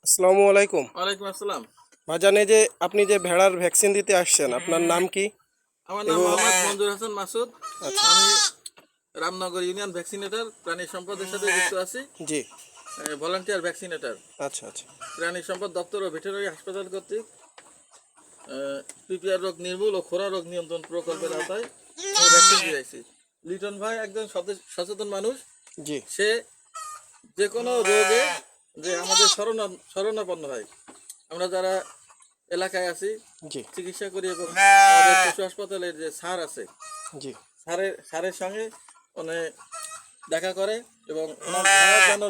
আসসালামু আলাইকুম। ওয়ালাইকুম আসসালাম। ভাইজান, এই যে আপনি যে ভেড়ার ভ্যাকসিন দিতে আসছেন, আপনার নাম কি? আমার নাম এবং মোহাম্মদ মঞ্জুর হাসান মাসুদ। আচ্ছা, আমি রামনগর ইউনিয়ন ভ্যাকসিনেটর, প্রাণী সম্পদের সাথে যুক্ত আছি। জি, ভলান্টিয়ার ভ্যাকসিনেটর, আচ্ছা আচ্ছা, প্রাণী সম্পদ দপ্তর ও ভেটেরিনারি হাসপাতাল কর্তৃক পিপিআর রোগ নির্মূল ও খোরা রোগ নিয়ন্ত্রণ প্রকল্পের আওতায় আমি ভ্যাকসিন দিয়েছি। লিটন ভাই একজন সচেতন মানুষ। জি, সে যে কোনো রোগে যে আমাদের শরণাপন্ন হয়। আমরা যারা এলাকায় আছি, জি, চিকিৎসা করি এবং আমাদের পশু হাসপাতালের যে স্যার আছে, জি, স্যারের সঙ্গে মানে দেখা করে এবং ওনার ভেড়া যেন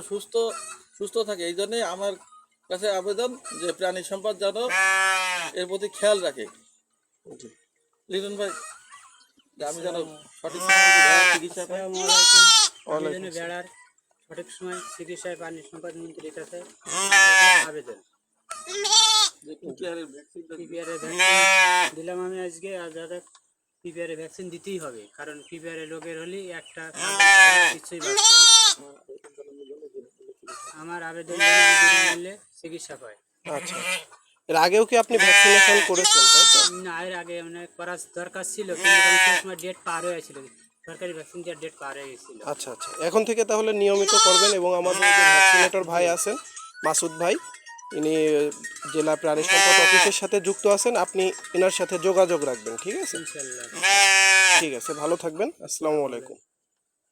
সুস্থ থাকে, এই জন্যই আমার কাছে আবেদন যে প্রাণী সম্পদ যেন এর প্রতি খেয়াল রাখে। জি। লিটন ভাই, যে আমি যেন সঠিক সময় মতো ভেড়ার চিকিৎসা পাই। আসসালামু আলাইকুম। আমি ওয়ালাইকুম যেন আসসালাম। বেড়ার সঠিক সময় চিকিৎসায় পানি সম্পদ মন্ত্রীর কাছে আবেদন। যে PPR এর ভ্যাকসিনটা পিপিআর এর ভ্যাকসিন দিলাম আমি আজকে, আর যাদের পিপিআর এর ভ্যাকসিন দিতেই হবে, কারণ পিপিআর এর রোগের হলে একটা কিছুই বাঁচবে না। আমার আবেদন যেন বিনামূল্যে চিকিৎসা পায়। আচ্ছা, এর আগেও কি আপনি ভ্যাকসিনেশন করেছেন, তাই তো? না, এর আগে মানে করার দরকার ছিল, কিন্তু আমি সেই সময় ডেট পার হয়ে গেছিল, সরকারি ভ্যাকসিন দেওয়ার ডেট পার হয়ে গেছিল। আচ্ছা আচ্ছা, এখন থেকে তাহলে নিয়মিত করবেন এবং আমাদের যে ভ্যাকসিনেটর ভাই আছেন, মাসুদ ভাই, ইনি জেলা প্রাণী সম্পদ অফিসের সাথে যুক্ত আছেন। আপনি এনার সাথে যোগাযোগ রাখবেন, ঠিক আছে? ইনশাল্লাহ। ঠিক আছে, ভালো থাকবেন। আসসালামু আলাইকুম।